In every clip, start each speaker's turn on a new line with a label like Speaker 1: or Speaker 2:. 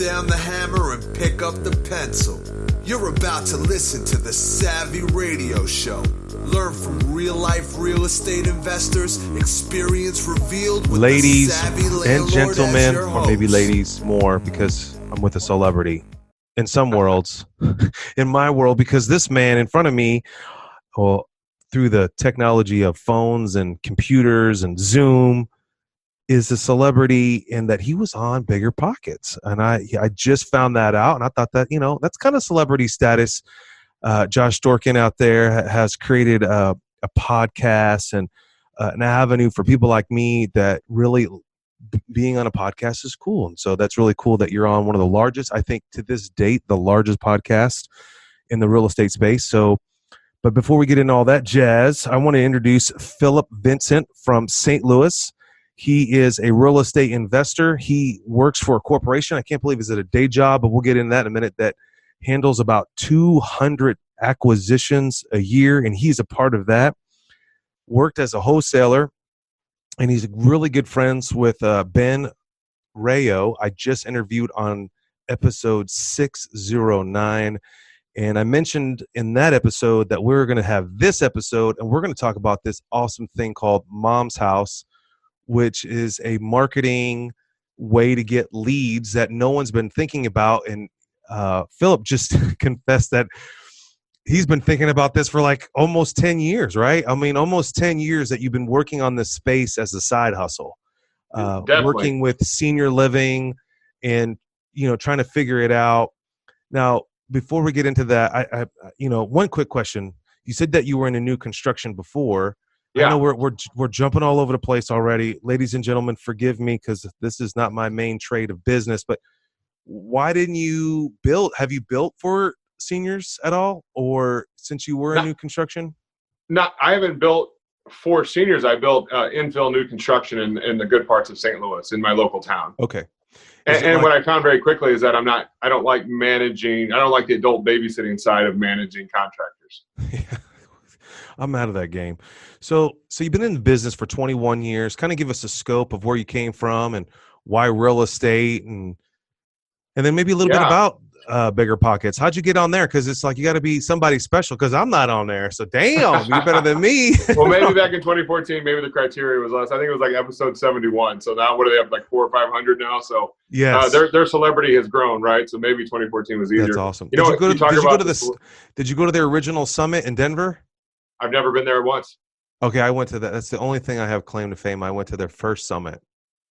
Speaker 1: down the hammer and pick up the pencil. You're about to listen to the Savvy Radio Show. Learn from real-life real estate investors, experience revealed with
Speaker 2: ladies
Speaker 1: the savvy landlord
Speaker 2: and gentlemen,
Speaker 1: as your
Speaker 2: or maybe
Speaker 1: host.
Speaker 2: ladies more because I'm with a celebrity in some worlds. In my world, because this man in front of me, well, through the technology of phones and computers and Zoom, is a celebrity in that he was on Bigger Pockets. And I just found that out, and I thought that, that's kind of celebrity status. Josh Dorkin out there has created a podcast and an avenue for people like me that really being on a podcast is cool. And so that's really cool that you're on one of the largest, I think to this date, the largest podcast in the real estate space. So, but before we get into all that jazz, I want to introduce Philip Vincent from St. Louis. He is a real estate investor. He works for a corporation. I can't believe it's at a day job, but we'll get into that in a minute, that handles about 200 acquisitions a year, and he's a part of that. Worked as a wholesaler, and he's really good friends with Ben Rayo. I just interviewed on episode 609, and I mentioned in that episode that we're going to have this episode, and we're going to talk about this awesome thing called Mom's House, which is a marketing way to get leads that no one's been thinking about. And Philip just confessed that he's been thinking about this for like almost 10 years, right? I mean, almost 10 years that you've been working on this space as a side hustle, working with senior living and, trying to figure it out. Now, before we get into that, I one quick question. You said that you were in a new construction before. Yeah. I know we're jumping all over the place already. Ladies and gentlemen, forgive me because this is not my main trade of business, but why didn't you build? Have you built for seniors at all, or since you were in new construction?
Speaker 3: No, I haven't built for seniors. I built infill new construction in the good parts of St. Louis, in my local town.
Speaker 2: Okay.
Speaker 3: And what I found very quickly is that I don't like managing. I don't like the adult babysitting side of managing contractors.
Speaker 2: Yeah. I'm out of that game. So you've been in the business for 21 years. Kind of give us a scope of where you came from and why real estate, and then maybe a little bit about Bigger Pockets. How'd you get on there? Because it's like you got to be somebody special, because I'm not on there. So damn, you're better than me.
Speaker 3: Well, maybe back in 2014, maybe the criteria was less. I think it was like episode 71. So now what do they have, like 400 or 500 now? So
Speaker 2: yes,
Speaker 3: their celebrity has grown, right? So maybe 2014 was easier.
Speaker 2: That's awesome.
Speaker 3: Did you
Speaker 2: go to their original summit in Denver?
Speaker 3: I've never been there once.
Speaker 2: Okay, I went to that. That's the only thing I have claim to fame. I went to their first summit.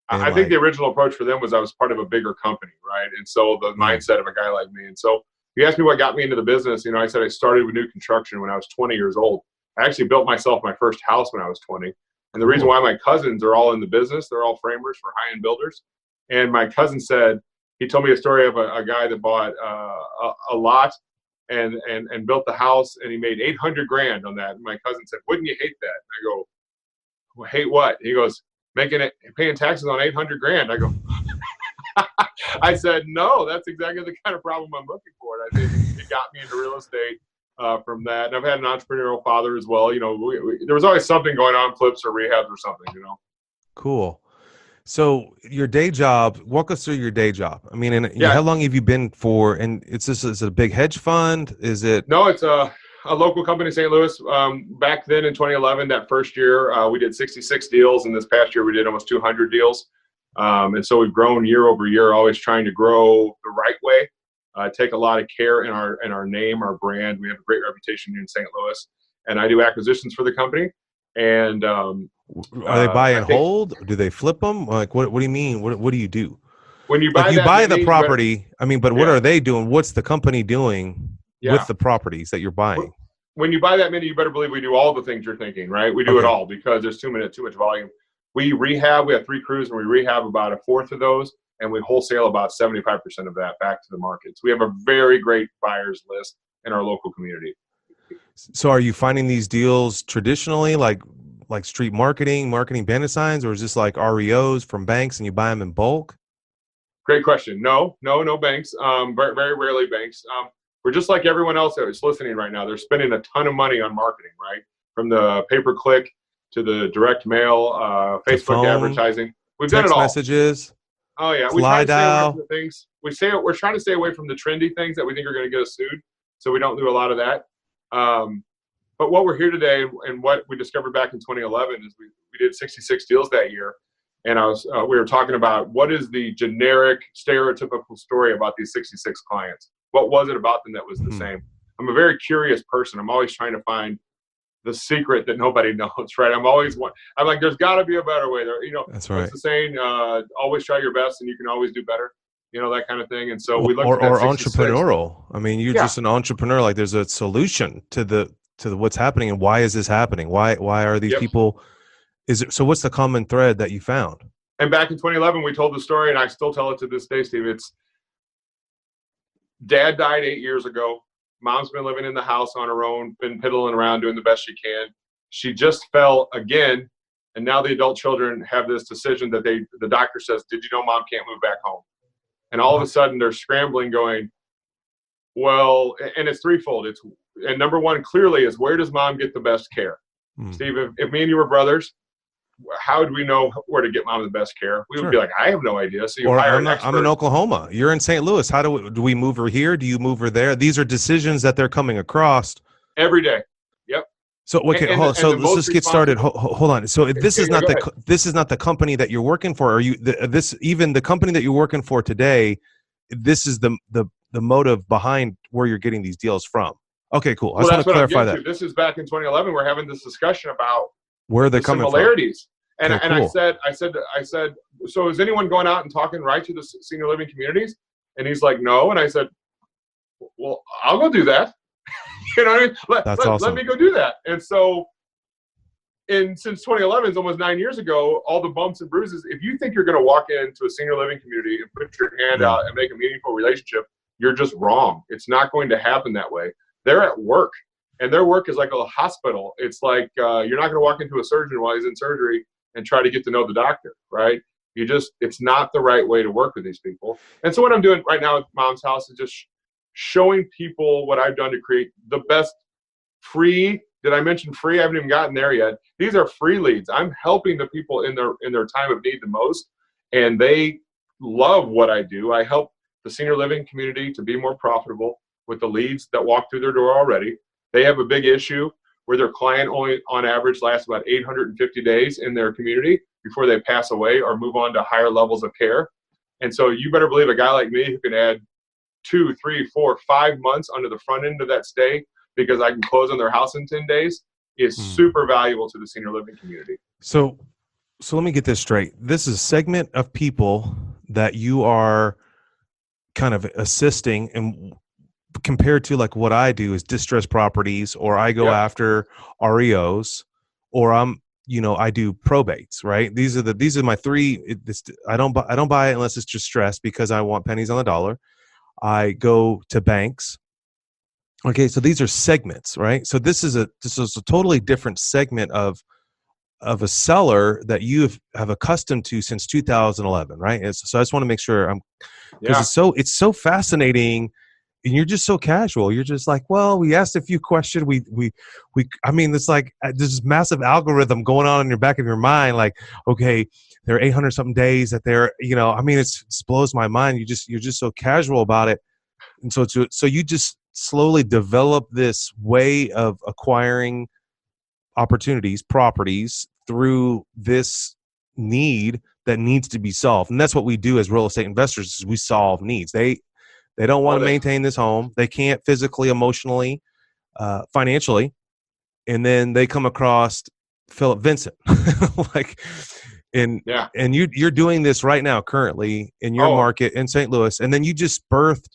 Speaker 3: I think the original approach for them was I was part of a bigger company, right? And so the mindset of a guy like me. And so you asked me what got me into the business. I said I started with new construction when I was 20 years old. I actually built myself my first house when I was 20. And the reason why my cousins are all in the business, they're all framers for high-end builders. And my cousin said, he told me a story of a guy that bought a lot and built the house, and he made $800,000 on that. And my cousin said, "Wouldn't you hate that?" And I go, "Well, hate what?" He goes, "Paying taxes on $800,000. I go, I said, "No, that's exactly the kind of problem I'm looking for." And I think it got me into real estate from that. And I've had an entrepreneurial father as well. There was always something going on, flips or rehabs or something.
Speaker 2: Cool. So your day job, walk us through your day job. I mean, how long have you been for? And is it a big hedge fund? Is it?
Speaker 3: No, it's a local company in St. Louis. Back then in 2011, that first year, we did 66 deals. And this past year, we did almost 200 deals. And so we've grown year over year, always trying to grow the right way. Take a lot of care in our name, our brand. We have a great reputation in St. Louis. And I do acquisitions for the company. And
Speaker 2: are they buy and hold? Or do they flip them? Like, what do you mean? What do you do?
Speaker 3: When you buy,
Speaker 2: you buy the property, what are they doing? What's the company doing with the properties that you're buying?
Speaker 3: When you buy that many, you better believe we do all the things you're thinking, right? We do it all because there's too much volume. We rehab. We have 3 crews, and we rehab about a fourth of those, and we wholesale about 75% of that back to the market. So we have a very great buyers list in our local community.
Speaker 2: So are you finding these deals traditionally, like street marketing bandit signs, or is this like REOs from banks and you buy them in bulk?
Speaker 3: Great question. No banks. Very, very rarely banks. We're just like everyone else that is listening right now. They're spending a ton of money on marketing, right? From the pay-per-click to the direct mail, Facebook advertising. We've done it all.
Speaker 2: Text messages.
Speaker 3: Oh yeah, we try to stay away from the things. We're trying to stay away from the trendy things that we think are going to get us sued, so we don't do a lot of that. But what we're here today, and what we discovered back in 2011, is we did 66 deals that year, and we were talking about what is the generic, stereotypical story about these 66 clients. What was it about them that was the same? I'm a very curious person. I'm always trying to find the secret that nobody knows, right? I'm like, there's got to be a better way. There,
Speaker 2: That's right.
Speaker 3: What's the saying? Always try your best, and you can always do better. That kind of thing. And so we looked
Speaker 2: or
Speaker 3: at that
Speaker 2: entrepreneurial. I mean, you're just an entrepreneur. Like, there's a solution to the what's happening, and why is this happening? Why are these people? So what's the common thread that you found?
Speaker 3: And back in 2011, we told the story, and I still tell it to this day, Steve. It's Dad died 8 years ago. Mom's been living in the house on her own, been piddling around, doing the best she can. She just fell again, and now the adult children have this decision that the doctor says, "Did you know Mom can't move back home?" And all of a sudden, they're scrambling, going, well, and it's threefold. And number one, clearly, is where does Mom get the best care? Steve, if me and you were brothers, how would we know where to get Mom the best care? We would be like, I have no idea. So
Speaker 2: I'm in Oklahoma. You're in St. Louis. How do we move her here? Do you move her there? These are decisions that they're coming across
Speaker 3: every day. Yep.
Speaker 2: So okay, let's just get started. Hold on. So this is not the company that you're working for. Are you even the company that you're working for today? This is the motive behind where you're getting these deals from. Okay, cool. I just want to clarify that.
Speaker 3: This is back in 2011. We're having this discussion about
Speaker 2: where they're coming
Speaker 3: similarities.
Speaker 2: from.
Speaker 3: And I said, so is anyone going out and talking right to the senior living communities? And he's like, no. And I said, well, I'll go do that. You know what I mean? Let me go do that. And so since 2011 is almost 9 years ago, all the bumps and bruises, if you think you're going to walk into a senior living community and put your hand out and make a meaningful relationship, you're just wrong. It's not going to happen that way. They're at work, and their work is like a hospital. It's like you're not going to walk into a surgeon while he's in surgery and try to get to know the doctor, right? It's not the right way to work with these people. And so what I'm doing right now at Mom's house is just showing people what I've done to create the best free. Did I mention free? I haven't even gotten there yet. These are free leads. I'm helping the people in their time of need the most, and they love what I do. I help the senior living community to be more profitable with the leads that walk through their door already. They have a big issue where their client only on average lasts about 850 days in their community before they pass away or move on to higher levels of care. And so you better believe a guy like me who can add 2, 3, 4, 5 months under the front end of that stay because I can close on their house in 10 days is super valuable to the senior living community.
Speaker 2: So let me get this straight. This is a segment of people that you are kind of assisting, and compared to like what I do is distressed properties, or I go after REOs, or I do probates, right? These are my three. I don't buy it unless it's distressed because I want pennies on the dollar. I go to banks. Okay, so these are segments, right? So this is a totally different segment of a seller that you have accustomed to since 2011, right? So I just want to make sure because it's so fascinating, and you're just so casual. You're just like, well, we asked a few questions. I mean, it's like this massive algorithm going on in your back of your mind. Like, okay, there are 800 something days that they're, I mean, it blows my mind. You're just so casual about it. And so you just slowly develop this way of acquiring opportunities, properties through this need that needs to be solved. And that's what we do as real estate investors, is we solve needs. They don't want to maintain this home. They can't physically, emotionally, financially. And then they come across Philip Vincent. And you're doing this right now currently in your market in St. Louis. And then you just birthed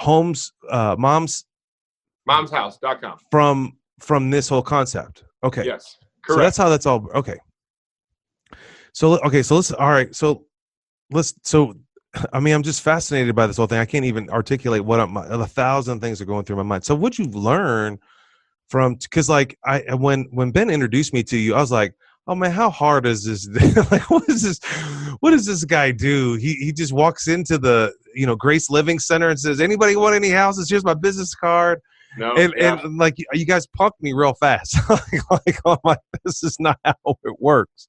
Speaker 2: momshouse.com from this whole concept. Okay.
Speaker 3: Yes. Correct.
Speaker 2: So that's how that's all. Okay. So I mean, I'm just fascinated by this whole thing. I can't even articulate 1,000 things are going through my mind. So what'd you learn from, because like when Ben introduced me to you, I was like, oh man, how hard is this? Like, what does this guy do? He just walks into the, Grace Living Center and says, anybody want any houses? Here's my business card.
Speaker 3: No,
Speaker 2: and like, you guys punked me real fast. like, oh my, this is not how it works.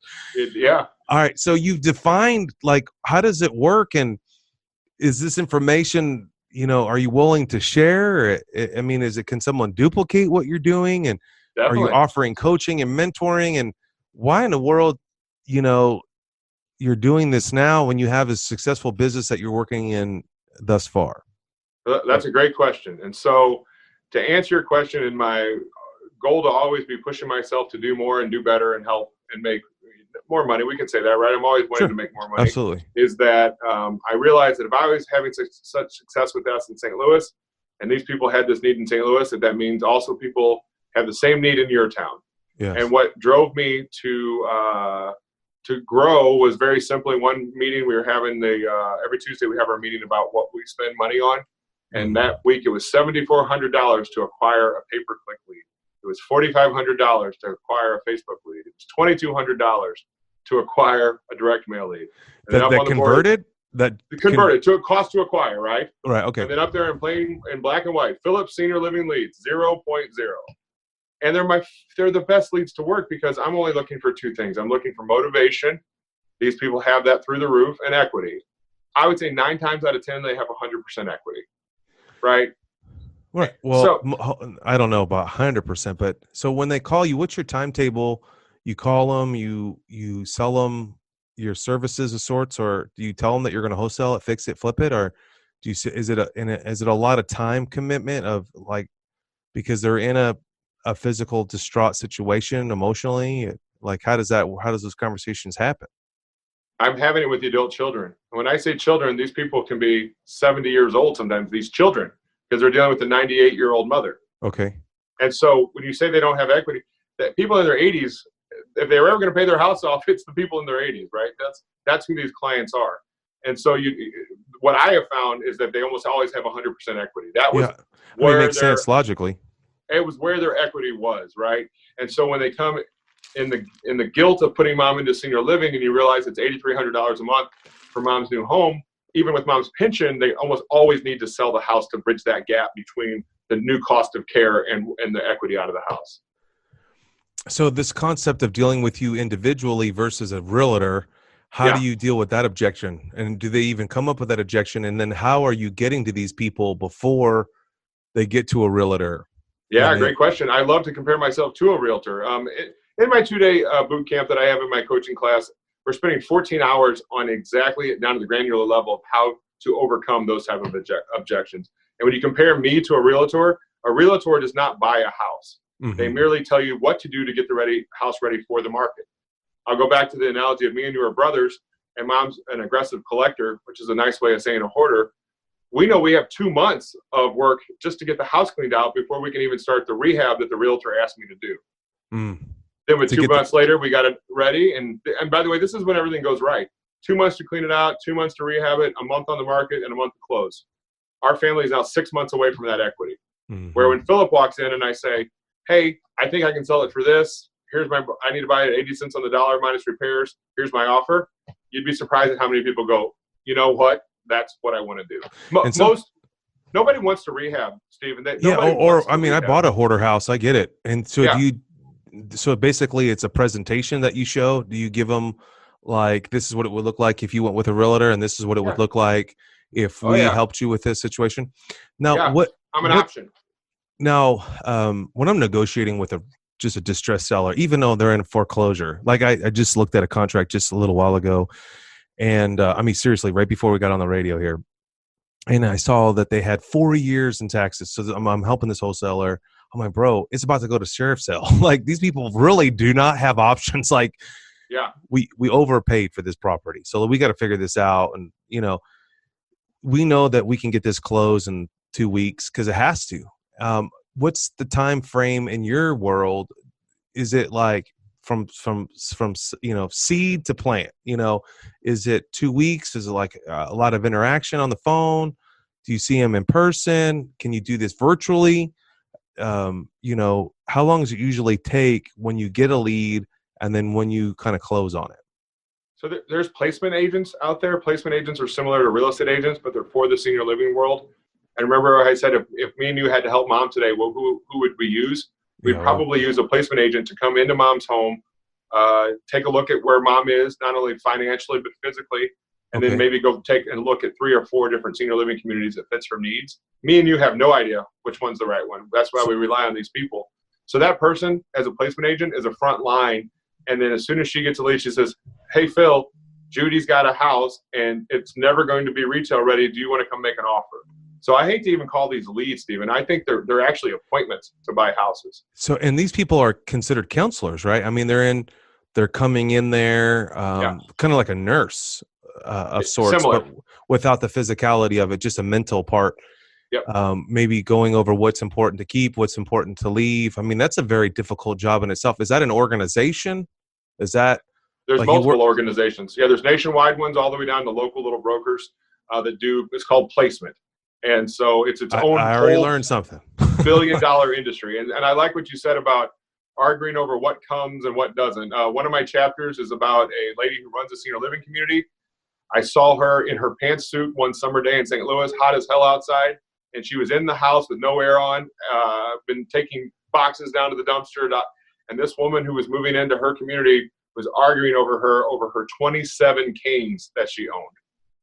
Speaker 2: All right. So you've defined, like, how does it work? And is this information, are you willing to share? I mean, can someone duplicate what you're doing? And are you
Speaker 3: Definitely.
Speaker 2: offering coaching and mentoring? And why in the world, you're doing this now when you have a successful business that you're working in thus far?
Speaker 3: That's a great question. And so to answer your question, and my goal to always be pushing myself to do more and do better and help and make more money. We can say that, right? I'm always wanting to make more money.
Speaker 2: Absolutely.
Speaker 3: Is that I realized that if I was having such success with us in St. Louis, and these people had this need in St. Louis, that means also people have the same need in your town.
Speaker 2: Yes.
Speaker 3: And what drove me to grow was very simply one meeting we were having. Every Tuesday we have our meeting about what we spend money on. And that week it was $7,400 to acquire a pay-per-click lead. It was $4,500 to acquire a Facebook lead. It was $2,200 to acquire a direct mail lead. And
Speaker 2: that converted?
Speaker 3: Converted to a cost to acquire, right?
Speaker 2: Right, okay.
Speaker 3: And then up there in plain in black and white, Philip Senior Living leads, 0.0. And they're the best leads to work because I'm only looking for two things. I'm looking for motivation. These people have that through the roof, and equity. I would say 9 times out of 10, they have 100% equity, right?
Speaker 2: Right. Well, I don't know about 100%, but so when they call you, what's your timetable? You call them, you sell them your services of sorts, or do you tell them that you're going to wholesale it, fix it, flip it, or is it a lot of time commitment of, like, because they're in a physical distraught situation emotionally? Like, how does those conversations happen?
Speaker 3: I'm having it with the adult children. When I say children, these people can be 70 years old sometimes, these children, because they're dealing with a 98-year-old mother.
Speaker 2: Okay.
Speaker 3: And so when you say they don't have equity, that people in their 80s, if they were ever going to pay their house off, it's the people in their 80s, right? That's who these clients are. And so what I have found is that they almost always have 100% equity. That was where
Speaker 2: it makes sense logically.
Speaker 3: It was where their equity was, right? And so when they come in the guilt of putting mom into senior living, and you realize it's $8,300 a month for mom's new home, even with mom's pension, they almost always need to sell the house to bridge that gap between the new cost of care and the equity out of the house.
Speaker 2: So this concept of dealing with you individually versus a realtor, how do you deal with that objection? And do they even come up with that objection? And then how are you getting to these people before they get to a realtor?
Speaker 3: Yeah, great question. I love to compare myself to a realtor. In my 2-day boot camp that I have in my coaching class, we're spending 14 hours on exactly down to the granular level of how to overcome those type of objections. And when you compare me to a realtor does not buy a house. Mm-hmm. They merely tell you what to do to get the house ready for the market. I'll go back to the analogy of me and you are brothers, and mom's an aggressive collector, which is a nice way of saying a hoarder. We know we have 2 months of work just to get the house cleaned out before we can even start the rehab that the realtor asked me to do. Mm. Then with 2 months later, we got it ready. And by the way, this is when everything goes right. 2 months to clean it out, 2 months to rehab it, a month on the market, and a month to close. Our family is now 6 months away from that equity. Mm-hmm. Where when Philip walks in and I say, hey, I think I can sell it for this. I need to buy it at 80 cents on the dollar minus repairs. Here's my offer. You'd be surprised at how many people go, you know what? That's what I want to do. Nobody wants to rehab, Stephen.
Speaker 2: I bought a hoarder house. I get it. And so so basically it's a presentation that you show. Do you give them, like, this is what it would look like if you went with a realtor, and this is what it would look like if we helped you with this situation? Now, I'm
Speaker 3: an option.
Speaker 2: Now, when I'm negotiating with just a distressed seller, even though they're in foreclosure, like I just looked at a contract just a little while ago, and seriously, right before we got on the radio here, and I saw that they had 4 years in taxes. So I'm helping this wholesaler. I'm like, bro, it's about to go to sheriff's sale. Like, these people really do not have options. Like, we overpaid for this property, so we got to figure this out. And we know that we can get this closed in 2 weeks because it has to. What's the time frame in your world? Is it like from seed to plant? Is it 2 weeks? Is it like a lot of interaction on the phone? Do you see them in person? Can you do this virtually? How long does it usually take when you get a lead and then when you kind of close on it?
Speaker 3: So there's placement agents out there. Placement agents are similar to real estate agents, but they're for the senior living world. And remember, I said, if me and you had to help mom today, well, who would we use? We'd probably use a placement agent to come into mom's home, take a look at where mom is, not only financially, but physically. And then maybe go take and look at 3 or 4 different senior living communities that fits her needs. Me and you have no idea which one's the right one. That's why we rely on these people. So that person, as a placement agent, is a front line. And then as soon as she gets a lead, she says, hey, Phil, Judy's got a house and it's never going to be retail ready. Do you want to come make an offer? So I hate to even call these leads, Stephen. I think they're actually appointments to buy houses.
Speaker 2: So, and these people are considered counselors, right? I mean, they're coming in there, kind of like a nurse of sorts,
Speaker 3: Similar.
Speaker 2: but without the physicality of it, just a mental part.
Speaker 3: Yep.
Speaker 2: Maybe going over what's important to keep, what's important to leave. I mean, that's a very difficult job in itself. Is that an organization? Is that
Speaker 3: there's
Speaker 2: like
Speaker 3: multiple organizations? Yeah, there's nationwide ones all the way down to local little brokers that do. It's called placement, and so it's its own.
Speaker 2: I already learned something.
Speaker 3: $1 billion industry, and I like what you said about arguing over what comes and what doesn't. One of my chapters is about a lady who runs a senior living community. I saw her in her pantsuit one summer day in St. Louis, hot as hell outside, and she was in the house with no air on, been taking boxes down to the dumpster, and this woman who was moving into her community was arguing over her 27 canes that she owned.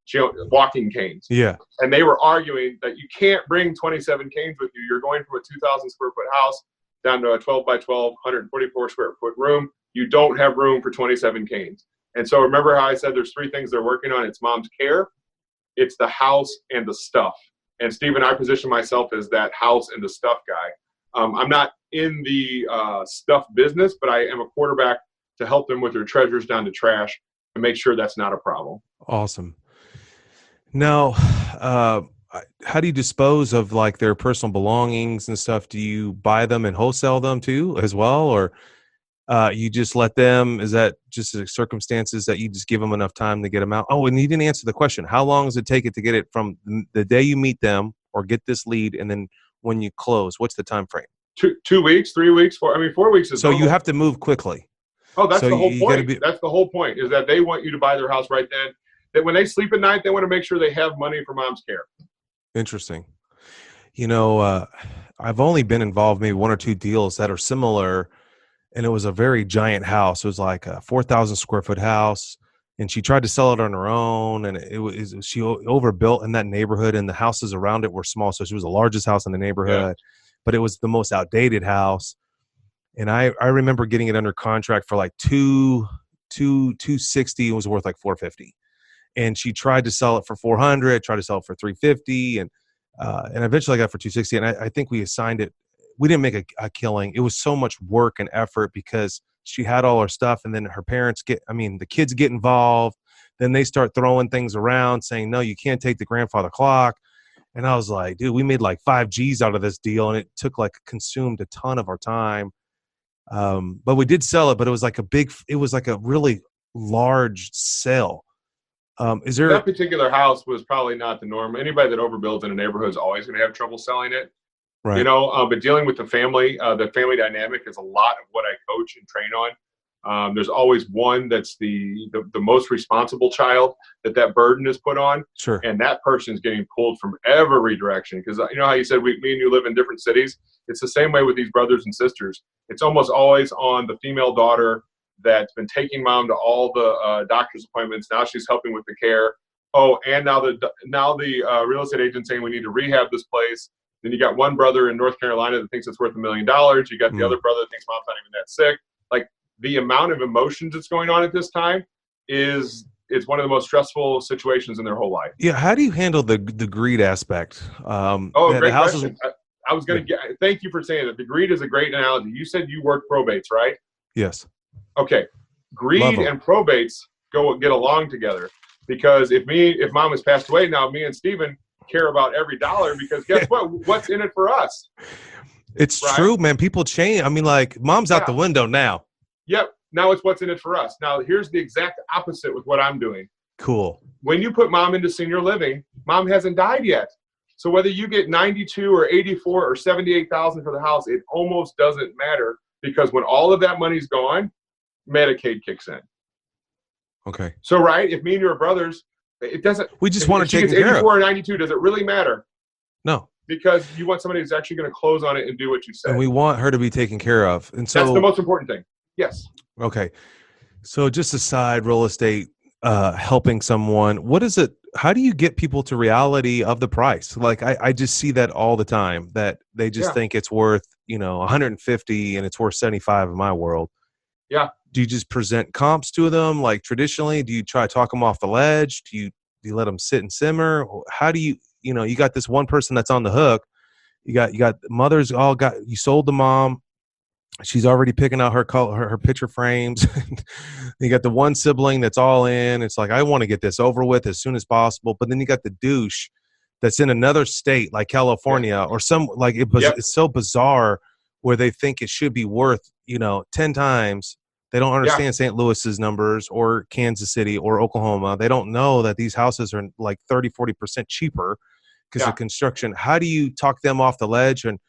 Speaker 3: She owned walking canes.
Speaker 2: Yeah. And
Speaker 3: they were arguing that you can't bring 27 canes with you. You're going from a 2,000 square foot house down to a 12 by 12, 144 square foot room. You don't have room for 27 canes. And so remember how I said there's 3 things they're working on. It's mom's care, it's the house, and the stuff. And Stephen, I position myself as that house and the stuff guy. I'm not in the stuff business, but I am a quarterback to help them with their treasures down to trash and make sure that's not a problem.
Speaker 2: Awesome. Now, how do you dispose of like their personal belongings and stuff? Do you buy them and wholesale them too as well? Or you just let them, is that just the circumstances that you just give them enough time to get them out? Oh, and you didn't answer the question. How long does it take it to get it from the day you meet them or get this lead and then when you close? What's the time frame?
Speaker 3: 2 weeks, 3 weeks, 4 weeks is
Speaker 2: so
Speaker 3: normal.
Speaker 2: You have to move quickly.
Speaker 3: Oh, that's the whole point. That's the whole point, is that they want you to buy their house right then. That when they sleep at night, they want to make sure they have money for mom's care.
Speaker 2: Interesting. You know, I've only been involved maybe 1 or 2 deals that are similar, and it was a very giant house. It was like a 4,000 square foot house, and she tried to sell it on her own, and she overbuilt in that neighborhood, and the houses around it were small, so she was the largest house in the neighborhood, but it was the most outdated house. And I remember getting it under contract for like $260. It was worth like $450. And she tried to sell it for $400, tried to sell it for $350, and eventually I got it for $260. And I think we assigned it. We didn't make a killing. It was so much work and effort because she had all her stuff, and then her parents the kids get involved. Then they start throwing things around, saying, "No, you can't take the grandfather clock." And I was like, "Dude, we made like 5 G's out of this deal, and it consumed a ton of our time." But we did sell it, but it was like a really large sale.
Speaker 3: That particular house was probably not the norm. Anybody that overbuilds in a neighborhood is always going to have trouble selling it. Right. You know, but dealing with the family dynamic is a lot of what I coach and train on. There's always one that's the most responsible child that burden is put on.
Speaker 2: Sure.
Speaker 3: And that person is getting pulled from every direction. Because you know how you said me and you live in different cities? It's the same way with these brothers and sisters. It's almost always on the female daughter that's been taking mom to all the doctor's appointments. Now she's helping with the care. Oh, and now the real estate agent saying we need to rehab this place. Then you got one brother in North Carolina that thinks it's worth $1 million. You got the other brother that thinks mom's not even that sick. Like, the amount of emotions that's going on at this time is one of the most stressful situations in their whole life.
Speaker 2: Yeah. How do you handle the greed aspect?
Speaker 3: Great question. I was going to thank you for saying that. The greed is a great analogy. You said you work probates, right?
Speaker 2: Yes.
Speaker 3: Okay. Greed and probates get along together, because if mom has passed away, now me and Stephen care about every dollar, because guess what? What's in it for us?
Speaker 2: It's true, man. People change. I mean, like, mom's out the window now.
Speaker 3: Yep. Now it's what's in it for us. Now here's the exact opposite with what I'm doing.
Speaker 2: Cool.
Speaker 3: When you put mom into senior living, mom hasn't died yet. So whether you get 92 or 84 or 78,000 for the house, it almost doesn't matter, because when all of that money's gone, Medicaid kicks in.
Speaker 2: Okay.
Speaker 3: So if me and you are brothers, it doesn't.
Speaker 2: We just want to take care of.
Speaker 3: 84 or 92, does it really matter?
Speaker 2: No.
Speaker 3: Because you want somebody who's actually going to close on it and do what you said.
Speaker 2: And we want her to be taken care of. And so
Speaker 3: that's the most important thing. Yes.
Speaker 2: Okay. So just aside real estate, helping someone, what is it? How do you get people to reality of the price? Like I just see that all the time that they just
Speaker 3: Yeah.
Speaker 2: think it's worth, 150 and it's worth 75 in my world.
Speaker 3: Yeah.
Speaker 2: Do you just present comps to them like traditionally? Do you try to talk them off the ledge? Do you let them sit and simmer? How do you got this one person that's on the hook. You got mothers all got, you sold the mom. She's already picking out her color, her picture frames. You got the one sibling that's all in. It's like, I want to get this over with as soon as possible. But then you got the douche that's in another state like California or some like
Speaker 3: Yep.
Speaker 2: it's so bizarre where they think it should be worth, 10 times. They don't
Speaker 3: Yeah.
Speaker 2: understand St. Louis's numbers or Kansas City or Oklahoma. They don't know that these houses are like 30-40% cheaper because
Speaker 3: Yeah.
Speaker 2: of construction. How do you talk them off the ledge, and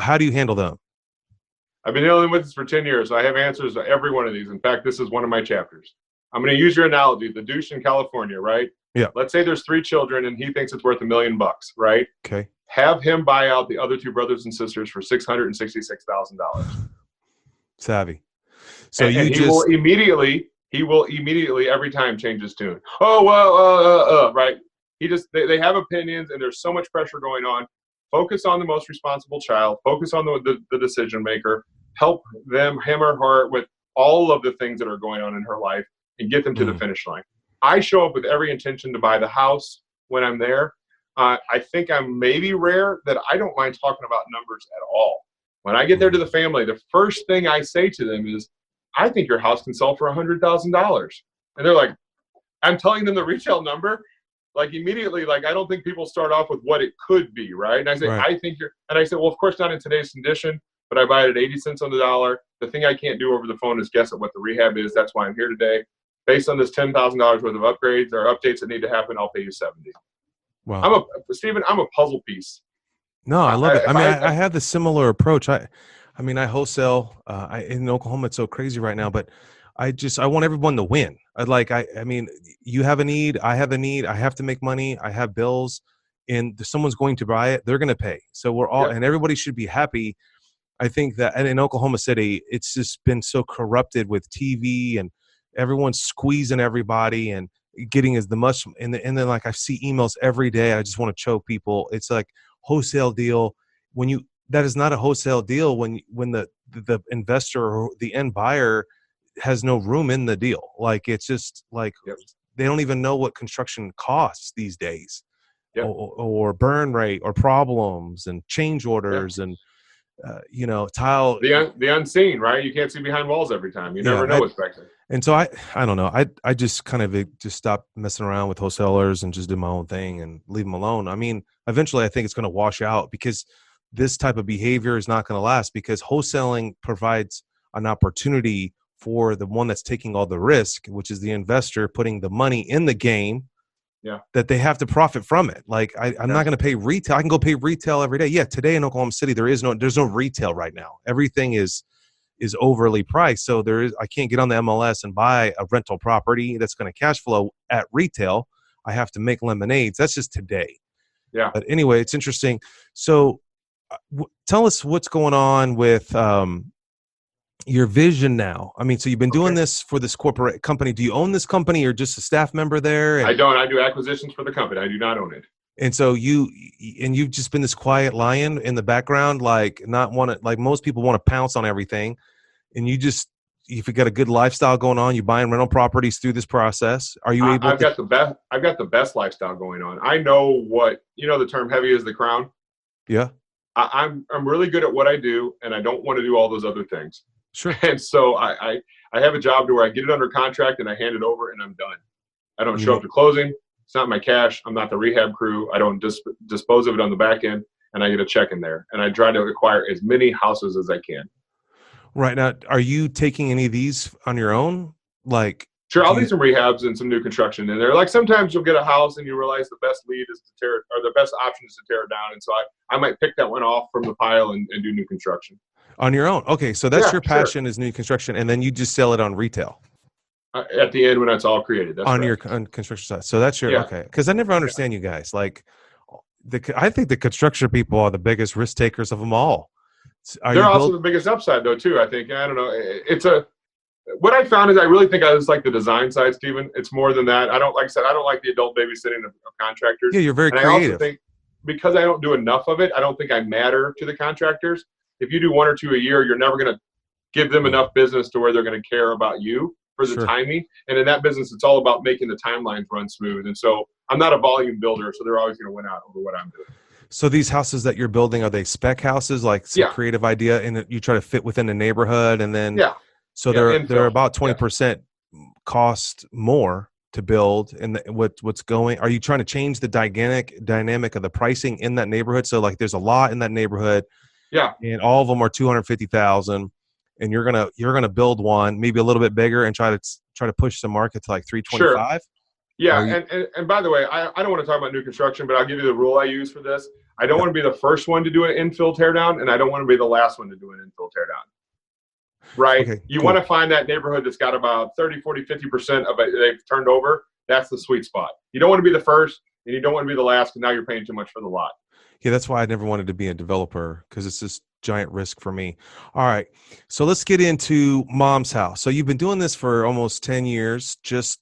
Speaker 2: how do you handle them?
Speaker 3: I've been dealing with this for 10 years. So I have answers to every one of these. In fact, this is one of my chapters. I'm going to use your analogy, the douche in California, right?
Speaker 2: Yeah.
Speaker 3: Let's say there's 3 children and he thinks it's worth $1 million, right?
Speaker 2: Okay.
Speaker 3: Have him buy out the other 2 brothers and sisters for $666,000.
Speaker 2: Savvy. So
Speaker 3: and
Speaker 2: you
Speaker 3: he
Speaker 2: just
Speaker 3: will immediately every time change his tune. Oh, well, right? They have opinions and there's so much pressure going on. Focus on the most responsible child. Focus on the decision maker. Help him or her with all of the things that are going on in her life and get them to the finish line. I show up with every intention to buy the house when I'm there. I think I'm maybe rare that I don't mind talking about numbers at all. When I get there to the family, the first thing I say to them is, I think your house can sell for $100,000. And they're like, I'm telling them the retail number. Like immediately, like I don't think people start off with what it could be, right? And I say,
Speaker 2: right.
Speaker 3: I said, well, of course not in today's condition, but I buy it at 80 cents on the dollar. The thing I can't do over the phone is guess at what the rehab is. That's why I'm here today. Based on this $10,000 worth of upgrades or updates that need to happen, I'll pay you 70.
Speaker 2: Wow.
Speaker 3: Stephen, I'm a puzzle piece.
Speaker 2: No, I love it. I have the similar approach. I wholesale. In Oklahoma, it's so crazy right now, but I want everyone to win. You have a need, I have a need, I have to make money, I have bills, and someone's going to buy it, they're going to pay. So we're all, and everybody should be happy. I think that, and in Oklahoma City, it's just been so corrupted with TV and everyone's squeezing everybody and getting as the much, and then like I see emails every day. I just want to choke people. It's like wholesale deal. That is not a wholesale deal when the investor or the end buyer has no room in the deal. Like it's just like they don't even know what construction costs these days, or burn rate or problems and change orders and tile.
Speaker 3: The unseen, right? You can't see behind walls every time. You never know what's back there.
Speaker 2: And so I don't know. I just kind of just stopped messing around with wholesalers and just did my own thing and leave them alone. I mean, eventually I think it's going to wash out because this type of behavior is not going to last, because wholesaling provides an opportunity for the one that's taking all the risk, which is the investor putting the money in the game, that they have to profit from it. Like I'm not going to pay retail. I can go pay retail every day. Yeah. Today in Oklahoma City, there's no retail right now. Everything is overly priced. So I can't get on the MLS and buy a rental property that's going to cash flow at retail. I have to make lemonades. That's just today.
Speaker 3: Yeah.
Speaker 2: But anyway, it's interesting. So tell us what's going on with, your vision now. I mean, so you've been doing this for this corporate company. Do you own this company or just a staff member there?
Speaker 3: I don't. I do acquisitions for the company. I do not own it.
Speaker 2: And so you've just been this quiet lion in the background, like most people want to pounce on everything. And if you got a good lifestyle going on, you're buying rental properties through this process. Are you able? I've got
Speaker 3: the best lifestyle going on. I know the term heavy is the crown.
Speaker 2: Yeah.
Speaker 3: I'm really good at what I do, and I don't want to do all those other things.
Speaker 2: Sure.
Speaker 3: And so I have a job to where I get it under contract and I hand it over and I'm done. I don't show up to closing. It's not my cash. I'm not the rehab crew. I don't dispose of it on the back end, and I get a check in there. And I try to acquire as many houses as I can.
Speaker 2: Right now, are you taking any of these on your own? Like,
Speaker 3: sure, I'll do some rehabs and some new construction in there. Like sometimes you'll get a house and you realize the best lead is to tear it, or the best option is to tear it down. And so I might pick that one off from the pile and do new construction.
Speaker 2: On your own. Okay. So that's your passion is new construction. And then you just sell it on retail.
Speaker 3: At the end when it's all created. That's
Speaker 2: on correct. On construction side. So that's your, okay. Cause I never understand you guys. Like I think the construction people are the biggest risk takers of them all.
Speaker 3: They're also the biggest upside though too. I think, I don't know. what I found is I really think I just like the design side, Stephen. It's more than that. I don't, like I said, I don't like the adult babysitting of contractors.
Speaker 2: Yeah, you're very
Speaker 3: and
Speaker 2: creative.
Speaker 3: I also think because I don't do enough of it, I don't think I matter to the contractors. If you do 1 or 2 a year, you're never going to give them enough business to where they're going to care about you for the timing. And in that business, it's all about making the timelines run smooth. And so I'm not a volume builder, so they're always going to win out over what I'm doing.
Speaker 2: So these houses that you're building, are they spec houses, like some creative idea, and you try to fit within the neighborhood, and then so they're about 20% cost more to build, and what's going? Are you trying to change the dynamic of the pricing in that neighborhood? So like, there's a lot in that neighborhood, and all of them are 250,000, and you're gonna build one maybe a little bit bigger and try to push the market to like 325.
Speaker 3: Sure. Yeah, and by the way, I don't want to talk about new construction, but I'll give you the rule I use for this. I don't want to be the first one to do an infill teardown, and I don't want to be the last one to do an infill teardown. Right? Okay, you want to find that neighborhood that's got about 30, 40, 50% of it they've turned over. That's the sweet spot. You don't want to be the first, and you don't want to be the last, and now you're paying too much for the lot.
Speaker 2: Yeah, that's why I never wanted to be a developer, because it's this giant risk for me. All right, so let's get into Mom's House. So you've been doing this for almost 10 years, just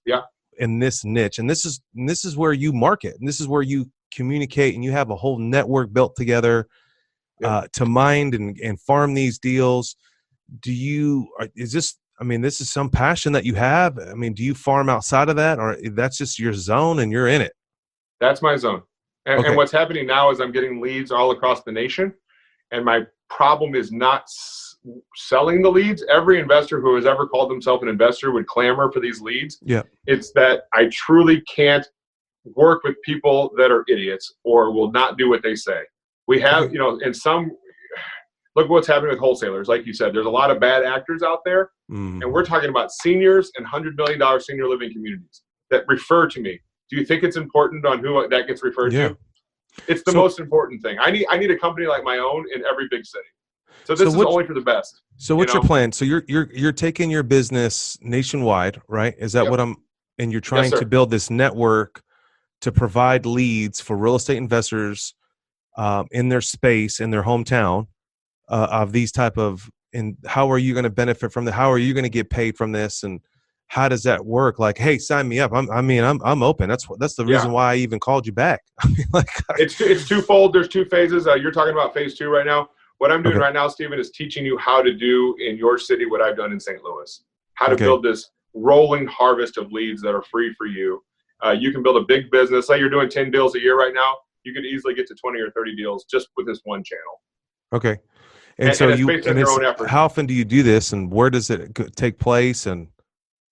Speaker 2: in this niche, and this is where you market, and this is where you communicate, and you have a whole network built together to mind and farm these deals. This is some passion that you have? I mean, do you farm outside of that, or that's just your zone and you're in it?
Speaker 3: That's my zone. And what's happening now is I'm getting leads all across the nation, and my problem is not selling the leads. Every investor who has ever called themselves an investor would clamor for these leads. Yeah, it's that I truly can't work with people that are idiots or will not do what they say. We have, in some, look at what's happening with wholesalers. Like you said, there's a lot of bad actors out there, and we're talking about seniors and $100 million senior living communities that refer to me. Do you think it's important on who that gets referred to? It's the most important thing. I need a company like my own in every big city. So this is only for the best.
Speaker 2: So what's your plan? So you're taking your business nationwide, right? Is that what and you're trying to build this network to provide leads for real estate investors in their space, in their hometown, of these type of, and how are you going to benefit from how are you going to get paid from this, and how does that work? Like, hey, sign me up. I'm open. That's the reason why I even called you back. I mean,
Speaker 3: it's twofold. There's two phases. You're talking about phase 2 right now. What I'm doing right now, Stephen, is teaching you how to do in your city what I've done in St. Louis. How to build this rolling harvest of leads that are free for you. You can build a big business. Say you're doing 10 deals a year right now. You could easily get to 20 or 30 deals just with this one channel.
Speaker 2: Okay. And so how often do you do this, and where does it take place? And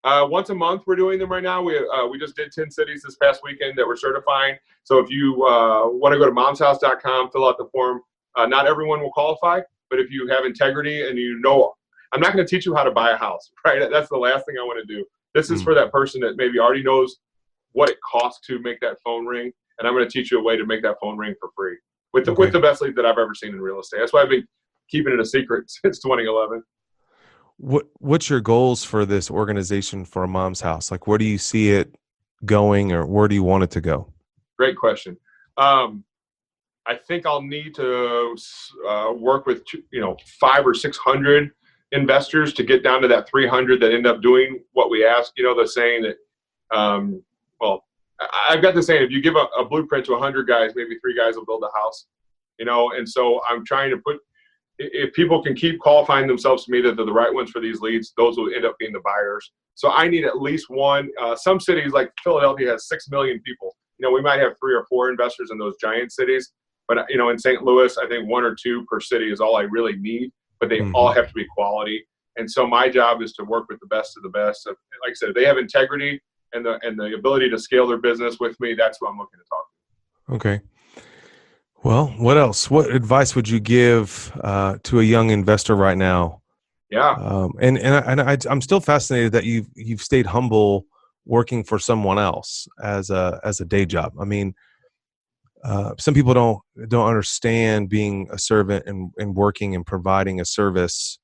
Speaker 3: once a month we're doing them right now. We just did 10 cities this past weekend that we're certifying. So if you want to go to momshouse.com, fill out the form. Not everyone will qualify, but if you have integrity and I'm not going to teach you how to buy a house, right? That's the last thing I want to do. This is for that person that maybe already knows what it costs to make that phone ring, and I'm going to teach you a way to make that phone ring for free with the best lead that I've ever seen in real estate. That's why I've been keeping it a secret since 2011.
Speaker 2: What's your goals for this organization for a Mom's House? Like, where do you see it going, or where do you want it to go?
Speaker 3: Great question. I think I'll need to work with 500 or 600 investors to get down to that 300 that end up doing what we ask. The saying that, I've got the saying, if you give a blueprint to 100 guys, maybe 3 guys will build a house. And so I'm trying to if people can keep qualifying themselves to me that they're the right ones for these leads, those will end up being the buyers. So I need at least one. Some cities like Philadelphia has 6 million people. We might have 3 or 4 investors in those giant cities. But, in St. Louis, I think 1 or 2 per city is all I really need, but they all have to be quality. And so my job is to work with the best of the best. Like I said, if they have integrity and the ability to scale their business with me, that's what I'm looking to talk to.
Speaker 2: Okay. Well, what else? What advice would you give to a young investor right now?
Speaker 3: Yeah.
Speaker 2: I'm still fascinated that you've stayed humble working for someone else as a day job. I mean, some people don't understand being a servant and working and providing a service,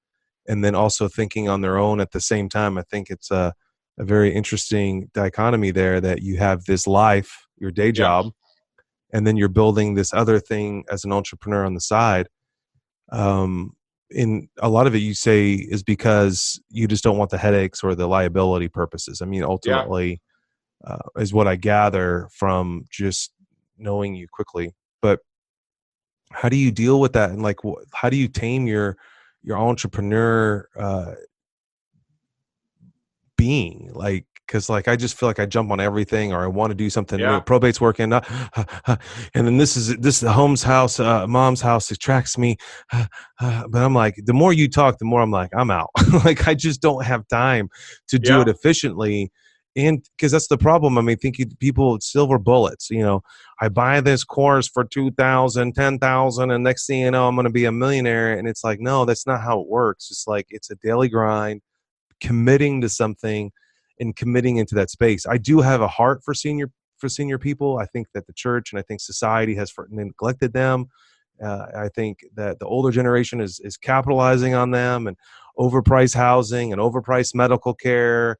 Speaker 2: and then also thinking on their own at the same time. I think it's a very interesting dichotomy there, that you have this life, your day job, and then you're building this other thing as an entrepreneur on the side. in a lot of it you say is because you just don't want the headaches or the liability purposes. I mean,
Speaker 3: Yeah.
Speaker 2: ultimately, is what I gather from just knowing you quickly. But how do you deal with that? And like, how do you tame your entrepreneur being? Like, because like I just feel like I jump on everything, or I want to do something new.
Speaker 3: Yeah.
Speaker 2: Probate's working, and then this is the home's house, mom's house attracts me. But I'm like, the more you talk, the more I'm like, I'm out. Like I just don't have time to do it efficiently. And because that's the problem. I mean, thinking people silver bullets, I buy this course for 2,000, 10,000, and next thing you know, I'm going to be a millionaire. And it's like, no, that's not how it works. It's like, it's a daily grind, committing to something and committing into that space. I do have a heart for senior people. I think that the church and I think society has neglected them. I think that the older generation is capitalizing on them, and overpriced housing and overpriced medical care.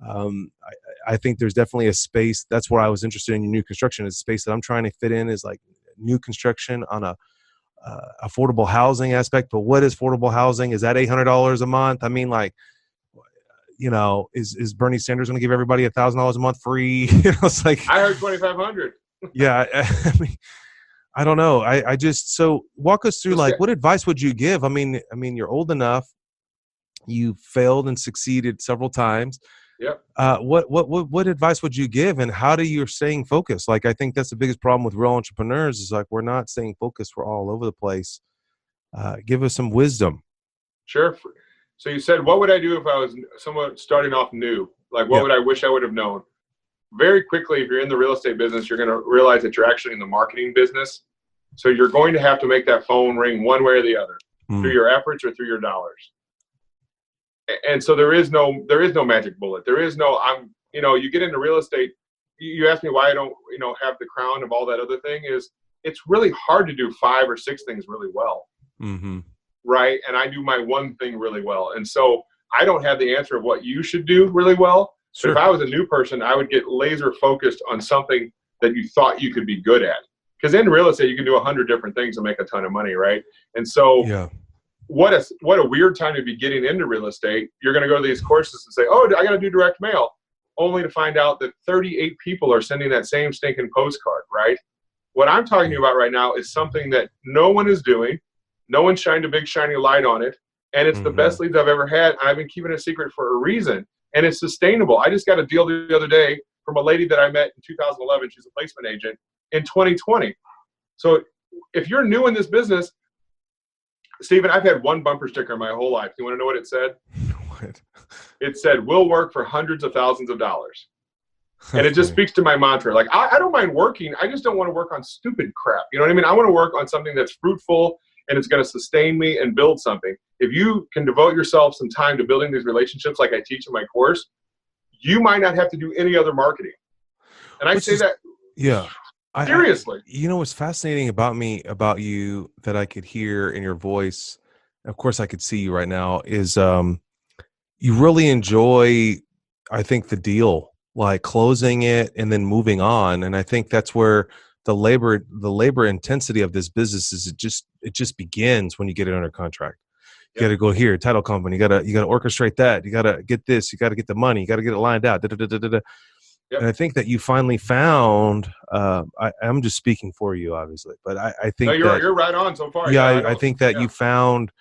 Speaker 2: I think there's definitely a space. That's where I was interested in new construction. Is a space that I'm trying to fit in, is like new construction on a affordable housing aspect. But what is affordable housing? Is that $800 a month? I mean, like, is Bernie Sanders going to give everybody $1,000 a month free? It's like,
Speaker 3: I heard 2,500.
Speaker 2: Yeah, I mean, I don't know. I just, so walk us through, like, what advice would you give? I mean, you're old enough. You failed and succeeded several times.
Speaker 3: Yep.
Speaker 2: What advice would you give, and how do you staying focused? Like, I think that's the biggest problem with real entrepreneurs is like, we're not staying focused. We're all over the place. Give us some wisdom.
Speaker 3: Sure. So you said, what would I do if I was someone starting off new? Like, what would I wish I would have known? Very quickly, if you're in the real estate business, you're going to realize that you're actually in the marketing business. So you're going to have to make that phone ring one way or the other, through your efforts or through your dollars. And so there is no magic bullet. There is no, you get into real estate. You ask me why I don't, have the crown of all that other thing. Is it's really hard to do 5 or 6 things really well.
Speaker 2: Mm-hmm.
Speaker 3: Right. And I do my one thing really well. And so I don't have the answer of what you should do really well.
Speaker 2: Sure.
Speaker 3: But if I was a new person, I would get laser focused on something that you thought you could be good at. Because in real estate, you can do 100 different things and make a ton of money. Right. And so what a weird time to be getting into real estate. You're going to go to these courses and say, oh, I got to do direct mail, only to find out that 38 people are sending that same stinking postcard. Right. What I'm talking to you about right now is something that no one is doing. No one shined a big shiny light on it. And it's the best leads I've ever had. I've been keeping it a secret for a reason. And it's sustainable. I just got a deal the other day from a lady that I met in 2011. She's a placement agent in 2020. So if you're new in this business, Stephen, I've had one bumper sticker my whole life. You want to know what it said?
Speaker 2: What?
Speaker 3: It said, we'll work for hundreds of thousands of dollars. And it just speaks to my mantra. Like, I don't mind working. I just don't want to work on stupid crap. You know what I mean? I want to work on something that's fruitful and it's going to sustain me and build something. If you can devote yourself some time to building these relationships like I teach in my course, you might not have to do any other marketing. And I say that seriously.
Speaker 2: What's fascinating about you that I could hear in your voice, of course I could see you right now, is you really enjoy, I think, the deal, like closing it and then moving on. And I think that's where the labor intensity of this business is. It just begins when you get it under contract. You got to go here, title company. You got to orchestrate that. You got to get this. You got to get the money. You got to get it lined out. And I think that you finally found. I'm just speaking for you, obviously, but I think
Speaker 3: you're right on so far.
Speaker 2: Yeah, I think that you found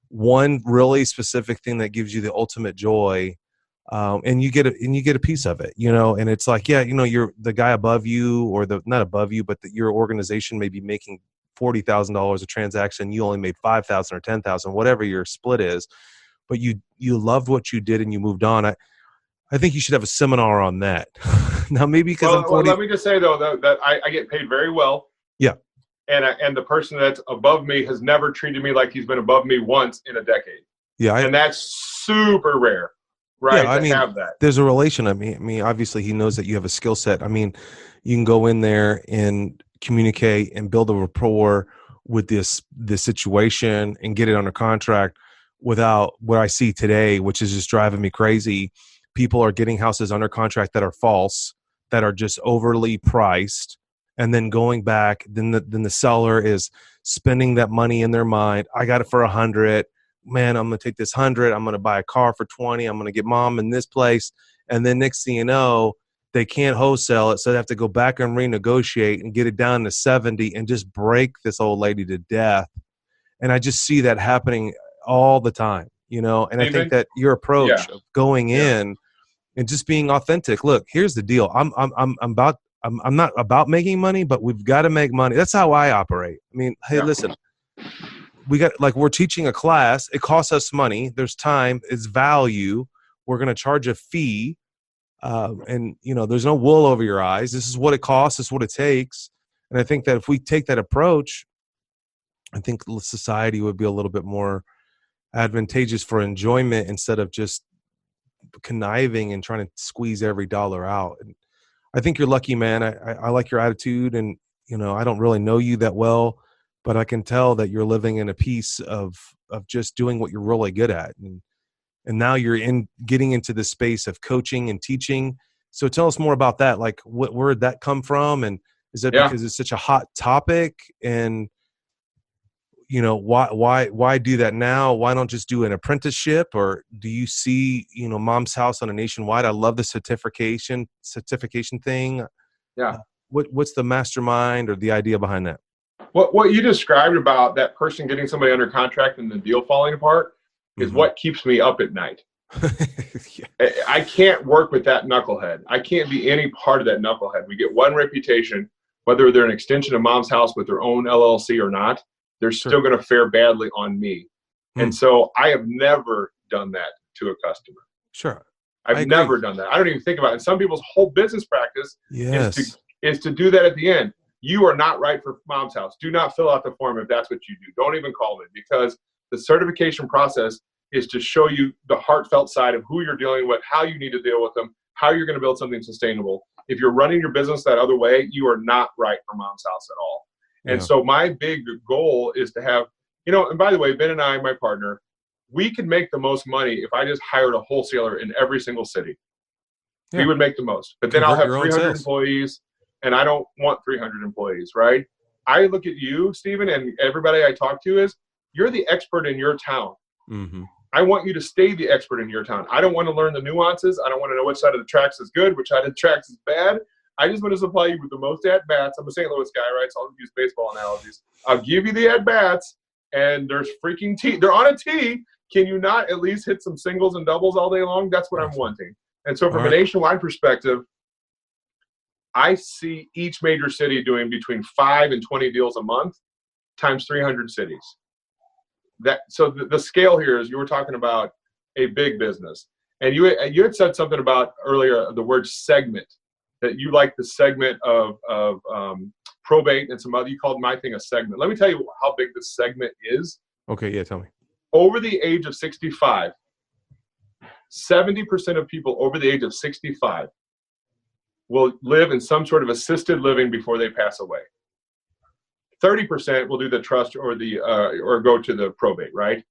Speaker 2: one really specific thing that gives you the ultimate joy. And you get a piece of it, and it's like, you're the guy above you, or not above you, but your organization may be making $40,000 a transaction. You only made 5,000 or 10,000, whatever your split is, but you loved what you did and you moved on. I think you should have a seminar on that. Now, maybe because I'm 40.
Speaker 3: Well, let me just say though that I get paid very well. Yeah. And the person that's above me has never treated me like he's been above me once in a decade. Yeah. And that's super rare. Right. Yeah, I mean, have that.
Speaker 2: There's a relation. I mean, obviously he knows that you have a skill set. I mean, you can go in there and communicate and build a rapport with this situation and get it under contract without what I see today, which is just driving me crazy. People are getting houses under contract that are false, that are just overly priced, and then going back. Then the seller is spending that money in their mind. I got it for 100. man, I'm going to take this 100. I'm going to buy a car for 20. I'm going to get mom in this place. And then next thing you know, they can't wholesale it. So they have to go back and renegotiate and get it down to 70 and just break this old lady to death. And I just see that happening all the time, you know, and I think that your approach of going in and just being authentic. Look, here's the deal. I'm not about making money, but we've got to make money. That's how I operate. I mean, hey, listen, we're teaching a class. It costs us money. There's time. It's value. We're going to charge a fee. And you know, there's no wool over your eyes. This is what it costs. This is what it takes. And I think that if we take that approach, I think society would be a little bit more advantageous for enjoyment instead of just conniving and trying to squeeze every dollar out. And I think you're lucky, man. I like your attitude, and you know, I don't really know you that well, but I can tell that you're living in a piece of just doing what you're really good at. And now you're getting into the space of coaching and teaching. So tell us more about that. Like, where did that come from? And is that because it's such a hot topic? And you know, why do that now? Why don't just do an apprenticeship? Or do you see, you know, Mom's House on a nationwide? I love the certification thing. Yeah. What's the mastermind or the idea behind that?
Speaker 3: What you described about that person getting somebody under contract and the deal falling apart is what keeps me up at night. I can't work with that knucklehead. I can't be any part of that knucklehead. We get one reputation, whether they're an extension of Mom's House with their own LLC or not, they're still going to fare badly on me. And so I have never done that to a customer.
Speaker 2: Sure.
Speaker 3: I've never done that. I don't even think about it. And some people's whole business practice is to do that at the end. You are not right for Mom's House. Do not fill out the form if that's what you do. Don't even call me, because the certification process is to show you the heartfelt side of who you're dealing with, how you need to deal with them, how you're going to build something sustainable. If you're running your business that other way, you are not right for Mom's House at all. And so my big goal is to have, you know, and by the way, Ben and I, my partner, we could make the most money if I just hired a wholesaler in every single city. We would make the most. But then I'll have 300 employees, and I don't want 300 employees, right? I look at you, Stephen, and everybody I talk to is, you're the expert in your town. I want you to stay the expert in your town. I don't want to learn the nuances. I don't want to know which side of the tracks is good, which side of the tracks is bad. I just want to supply you with the most at-bats. I'm a St. Louis guy, right? So I'll use baseball analogies. I'll give you the at-bats, and there's freaking tee. They're on a tee. Can you not at least hit some singles and doubles all day long? That's what I'm wanting. And so from a nationwide perspective, I see each major city doing between 5 and 20 deals a month times 300 cities. So the scale here is, you were talking about a big business. And you had said something about earlier, the word segment, that you like the segment of probate and some other, you called my thing a segment. Let me tell you how big this segment is.
Speaker 2: Okay, yeah, tell me.
Speaker 3: Over the age of 65, 70% of people over the age of 65 will live in some sort of assisted living before they pass away. 30% will do the trust or or go to the probate, right?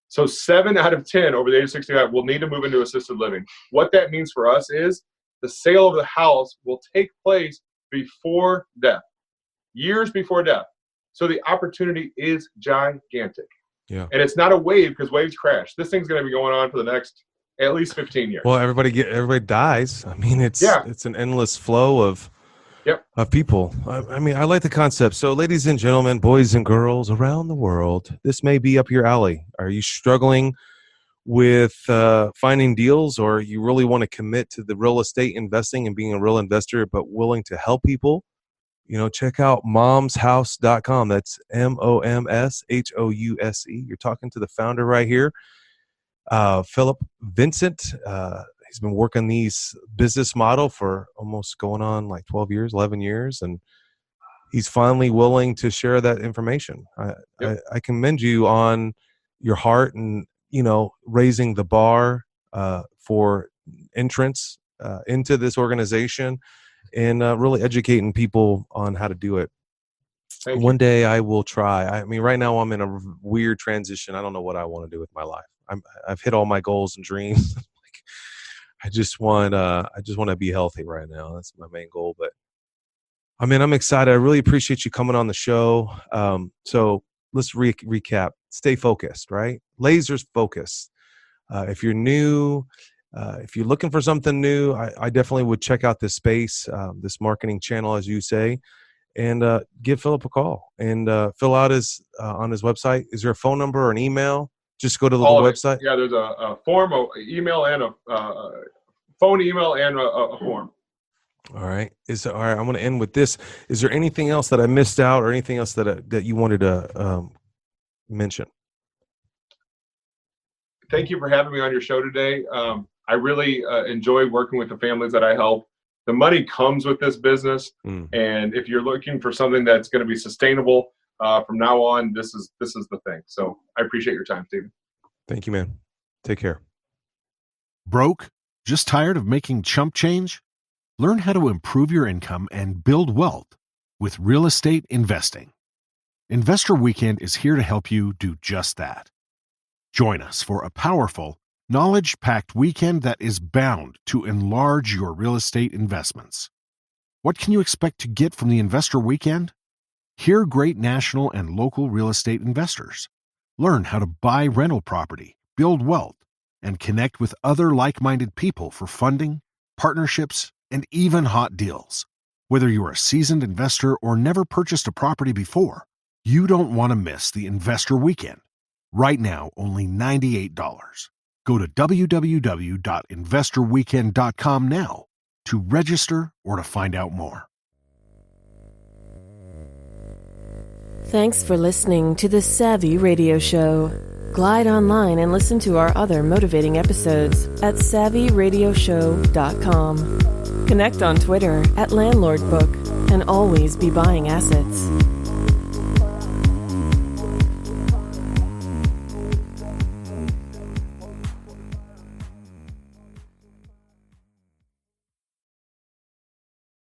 Speaker 3: So 7 out of 10 over the age of 65 will need to move into assisted living. What that means for us is the sale of the house will take place before death, years before death. So the opportunity is gigantic.
Speaker 2: Yeah.
Speaker 3: And it's not a wave, because waves crash. This thing's going to be going on for the next at least 15 years.
Speaker 2: Well, everybody dies. I mean, it's an endless flow of people. I mean, I like the concept. So ladies and gentlemen, boys and girls around the world, this may be up your alley. Are you struggling with finding deals, or you really want to commit to the real estate investing and being a real investor, but willing to help people? You know, check out momshouse.com. That's MOMSHOUSE. You're talking to the founder right here, Philip Vincent. He's been working these business model for almost going on like 12 years, 11 years. And he's finally willing to share that information. I commend you on your heart and, you know, raising the bar for entrance into this organization, and really educating people on how to do it. One day I will try. I mean, right now I'm in a weird transition. I don't know what I want to do with my life. I've hit all my goals and dreams. I just want to be healthy right now. That's my main goal. But I mean, I'm excited. I really appreciate you coming on the show. So let's recap. Stay focused, right? Lasers focused. If you're new, if you're looking for something new, I definitely would check out this space, this marketing channel, as you say, and give Philip a call and fill out on his website. Is there a phone number or an email? Just go to the website.
Speaker 3: Yeah, there's a form, email, and a phone, email, and a form.
Speaker 2: All right. All right. I'm going to end with this. Is there anything else that I missed out, or anything else that you wanted to mention?
Speaker 3: Thank you for having me on your show today. I really enjoy working with the families that I help. The money comes with this business, and if you're looking for something that's going to be sustainable from now on, this is the thing. So I appreciate your time, Stephen.
Speaker 2: Thank you, man. Take care.
Speaker 4: Broke? Just tired of making chump change? Learn how to improve your income and build wealth with real estate investing. Investor Weekend is here to help you do just that. Join us for a powerful, knowledge-packed weekend that is bound to enlarge your real estate investments. What can you expect to get from the Investor Weekend? Hear great national and local real estate investors. Learn how to buy rental property, build wealth, and connect with other like-minded people for funding, partnerships, and even hot deals. Whether you're a seasoned investor or never purchased a property before, you don't want to miss the Investor Weekend. Right now, only $98. Go to www.investorweekend.com now to register or to find out more.
Speaker 5: Thanks for listening to the Savvy Radio Show. Glide online and listen to our other motivating episodes at savvyradioshow.com. Connect on Twitter at LandlordBook and always be buying assets.